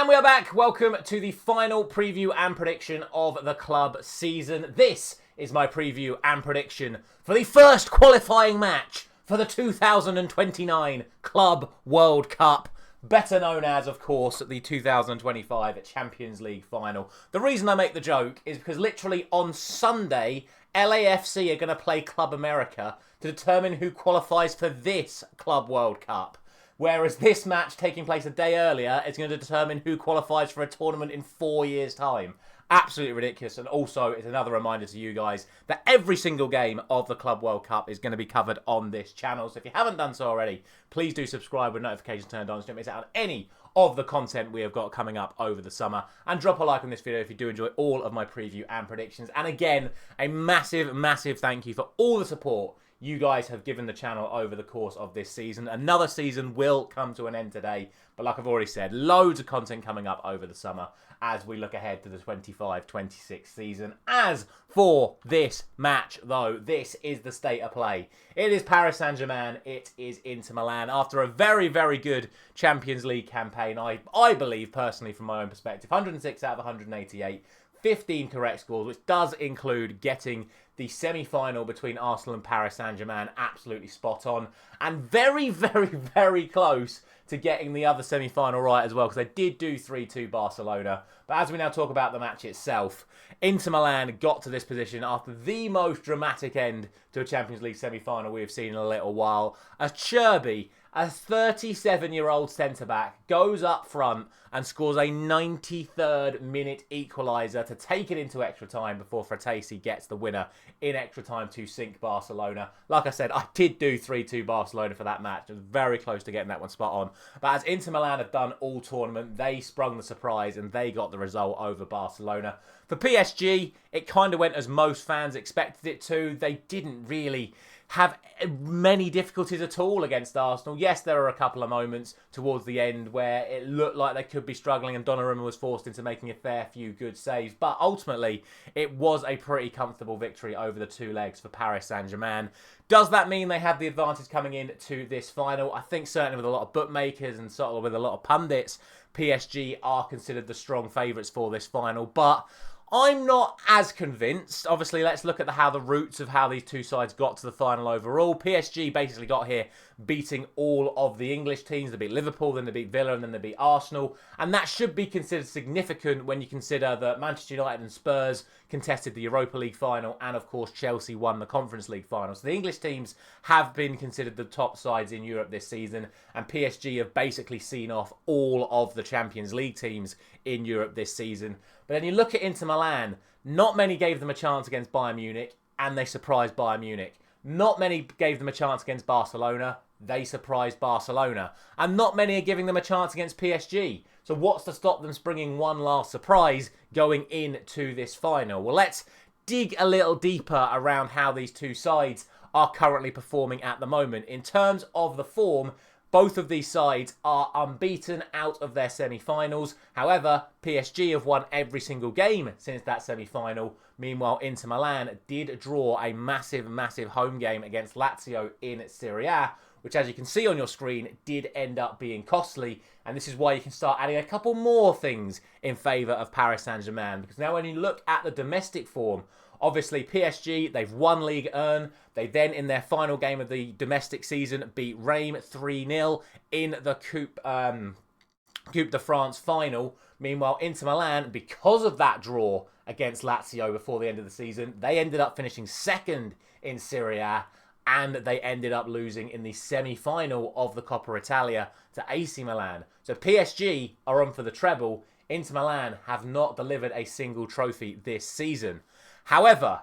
And we are back. Welcome to the final preview and prediction of the club season. This is my preview and prediction for the first qualifying match for the 2029 Club World Cup, better known as, of course, the 2025 Champions League final. The reason I make the joke is because literally on Sunday, LAFC are going to play Club America to determine who qualifies for this Club World Cup. Whereas this match taking place a day earlier is going to determine who qualifies for a tournament in 4 years' time. Absolutely ridiculous. And also, it's another reminder to you guys that every single game of the Club World Cup is going to be covered on this channel. So if you haven't done so already, please do subscribe with notifications turned on so you don't miss out on any of the content we have got coming up over the summer. And drop a like on this video if you do enjoy all of my preview and predictions. And again, a massive, massive thank you for all the support you guys have given the channel over the course of this season. Another season will come to an end today, but like I've already said, loads of content coming up over the summer as we look ahead to the 25-26 season. As for this match, though, this is the state of play. It is Paris Saint-Germain, it is Inter Milan. After a very, very good Champions League campaign, I believe, personally, from my own perspective, 106 out of 188, 15 correct scores, which does include getting the semi-final between Arsenal and Paris Saint-Germain absolutely spot on. And very, very, very close to getting the other semi-final right as well, because they did do 3-2 Barcelona. But as we now talk about the match itself, Inter Milan got to this position after the most dramatic end to a Champions League semi-final we have seen in a little while. A Cherby, a 37-year-old centre-back, goes up front and scores a 93rd minute equaliser to take it into extra time before Fratesi gets the winner in extra time to sink Barcelona. Like I said, I did do 3-2 Barcelona for that match. I was very close to getting that one spot on. But as Inter Milan have done all tournament, they sprung the surprise and they got the result over Barcelona. For PSG, it kind of went as most fans expected it to. They didn't really have many difficulties at all against Arsenal. Yes, there are a couple of moments towards the end where it looked like they could be struggling and Donnarumma was forced into making a fair few good saves. But ultimately, it was a pretty comfortable victory over the two legs for Paris Saint-Germain. Does that mean they have the advantage coming in to this final? I think certainly with a lot of bookmakers and sort of with a lot of pundits, PSG are considered the strong favourites for this final. But I'm not as convinced. Obviously, let's look at how the roots of how these two sides got to the final overall. PSG basically got here beating all of the English teams. They beat Liverpool, then they beat Villa, and then they beat Arsenal. And that should be considered significant when you consider that Manchester United and Spurs contested the Europa League final, and of course Chelsea won the Conference League final. So the English teams have been considered the top sides in Europe this season, and PSG have basically seen off all of the Champions League teams in Europe this season. But then you look at Inter Milan, not many gave them a chance against Bayern Munich, and they surprised Bayern Munich. Not many gave them a chance against Barcelona, they surprised Barcelona. And not many are giving them a chance against PSG. So what's to stop them springing one last surprise going into this final? Well, let's dig a little deeper around how these two sides are currently performing at the moment. In terms of the form, both of these sides are unbeaten out of their semi-finals. However, PSG have won every single game since that semi-final. Meanwhile, Inter Milan did draw a massive, massive home game against Lazio in Serie A, which, as you can see on your screen, did end up being costly. And this is why you can start adding a couple more things in favour of Paris Saint-Germain. Because now when you look at the domestic form, obviously, PSG, they've won Ligue 1. They then, in their final game of the domestic season, beat Reims 3-0 in the Coupe de France final. Meanwhile, Inter Milan, because of that draw against Lazio before the end of the season, they ended up finishing second in Serie A, and they ended up losing in the semi-final of the Coppa Italia to AC Milan. So PSG are on for the treble. Inter Milan have not delivered a single trophy this season. However,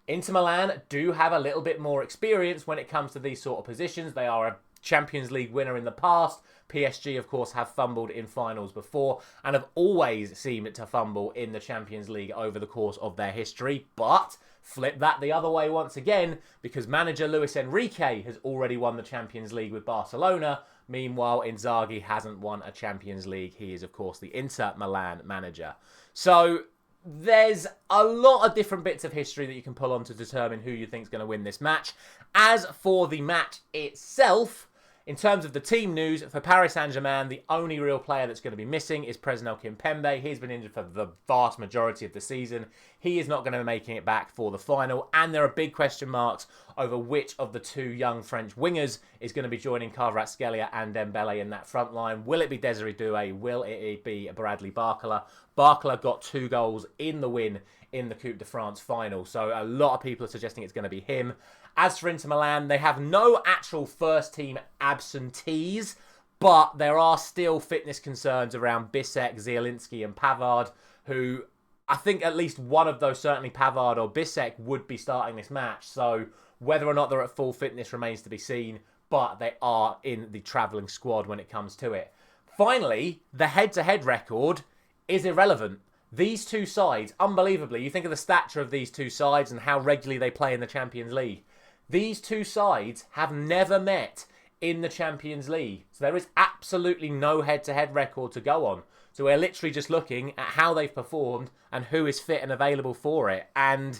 Inter Milan do have a little bit more experience when it comes to these sort of positions. They are a Champions League winner in the past. PSG, of course, have fumbled in finals before and have always seemed to fumble in the Champions League over the course of their history. But flip that the other way once again, because manager Luis Enrique has already won the Champions League with Barcelona. Meanwhile, Inzaghi hasn't won a Champions League. He is, of course, the Inter Milan manager. So there's a lot of different bits of history that you can pull on to determine who you think is going to win this match. As for the match itself, In terms of the team news, for Paris Saint-Germain, the only real player that's going to be missing is Presnel Kimpembe. He's been injured for the vast majority of the season. He is not going to be making it back for the final, and there are big question marks over which of the two young French wingers is going to be joining Kvaratskhelia and Dembele in that front line. Will it be Desiree Doué? Will it be Bradley Barcola? Barcola got 2 goals in the win in the Coupe de France final, so a lot of people are suggesting it's going to be him. As for Inter Milan, they have no actual first-team absentees, but there are still fitness concerns around Bissek, Zielinski and Pavard, who I think at least one of those, certainly Pavard or Bissek, would be starting this match. So whether or not they're at full fitness remains to be seen, but they are in the travelling squad when it comes to it. Finally, the head-to-head record is irrelevant. These two sides, unbelievably, you think of the stature of these two sides and how regularly they play in the Champions League. These two sides have never met in the Champions League. So there is absolutely no head-to-head record to go on. So we're literally just looking at how they've performed and who is fit and available for it. And,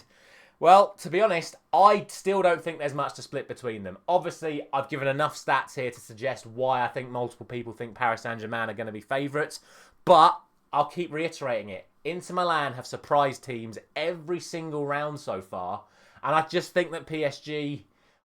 well, to be honest, I still don't think there's much to split between them. Obviously, I've given enough stats here to suggest why I think multiple people think Paris Saint-Germain are going to be favourites. But I'll keep reiterating it. Inter Milan have surprised teams every single round so far. And I just think that PSG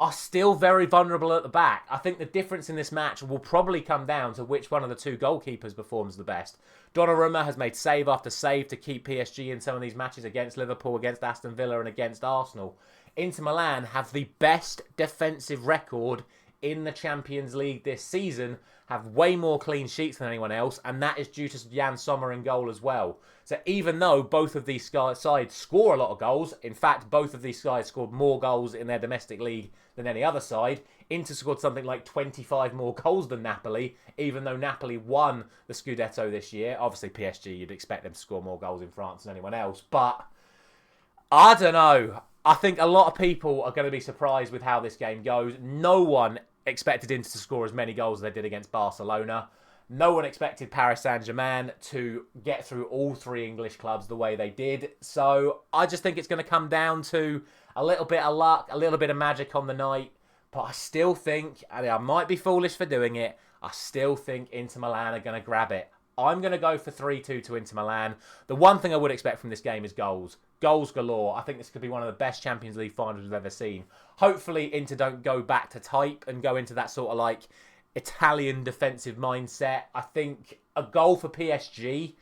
are still very vulnerable at the back. I think the difference in this match will probably come down to which one of the two goalkeepers performs the best. Donnarumma has made save after save to keep PSG in some of these matches against Liverpool, against Aston Villa and against Arsenal. Inter Milan have the best defensive record in the Champions League this season, have way more clean sheets than anyone else, and that is due to Jan Sommer in goal as well. So even though both of these sides score a lot of goals, in fact, both of these sides scored more goals in their domestic league than any other side. Inter scored something like 25 more goals than Napoli, even though Napoli won the Scudetto this year. Obviously, PSG, you'd expect them to score more goals in France than anyone else, but I don't know. I think a lot of people are going to be surprised with how this game goes. No one expected Inter to score as many goals as they did against Barcelona. No one expected Paris Saint-Germain to get through all 3 English clubs the way they did. So I just think it's going to come down to a little bit of luck, a little bit of magic on the night. But I still think, and I might be foolish for doing it, I still think Inter Milan are going to grab it. I'm going to go for 3-2 to Inter Milan. The one thing I would expect from this game is goals. Goals galore. I think this could be one of the best Champions League finals we've ever seen. Hopefully Inter don't go back to type and go into that sort of like Italian defensive mindset. I think a goal for PSG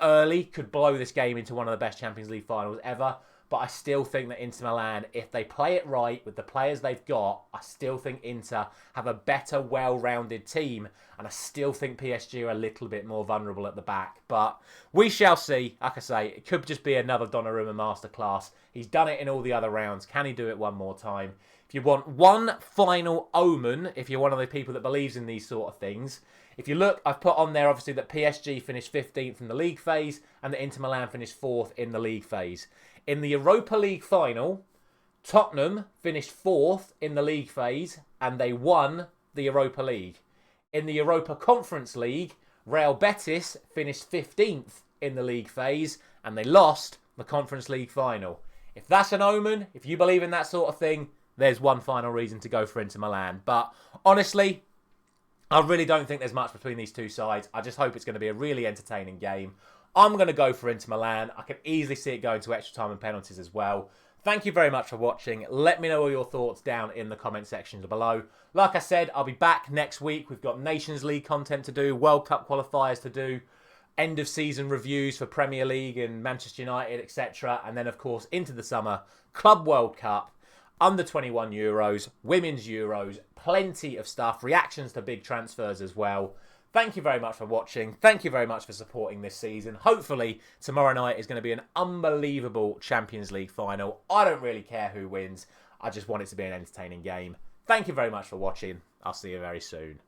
early could blow this game into one of the best Champions League finals ever. But I still think that Inter Milan, if they play it right with the players they've got, I still think Inter have a better, well-rounded team. And I still think PSG are a little bit more vulnerable at the back. But we shall see. Like I say, it could just be another Donnarumma masterclass. He's done it in all the other rounds. Can he do it one more time? If you want one final omen, if you're one of the people that believes in these sort of things, if you look, I've put on there obviously that PSG finished 15th in the league phase and that Inter Milan finished 4th in the league phase. In the Europa League final, Tottenham finished 4th in the league phase and they won the Europa League. In the Europa Conference League, Real Betis finished 15th in the league phase and they lost the Conference League final. If that's an omen, if you believe in that sort of thing, there's one final reason to go for Inter Milan. But honestly, I really don't think there's much between these two sides. I just hope it's going to be a really entertaining game. I'm going to go for Inter Milan. I can easily see it going to extra time and penalties as well. Thank you very much for watching. Let me know all your thoughts down in the comment section below. Like I said, I'll be back next week. We've got Nations League content to do, World Cup qualifiers to do, end of season reviews for Premier League and Manchester United, etc. And then, of course, into the summer, Club World Cup, under 21 Euros, Women's Euros, plenty of stuff, reactions to big transfers as well. Thank you very much for watching. Thank you very much for supporting this season. Hopefully, tomorrow night is going to be an unbelievable Champions League final. I don't really care who wins. I just want it to be an entertaining game. Thank you very much for watching. I'll see you very soon.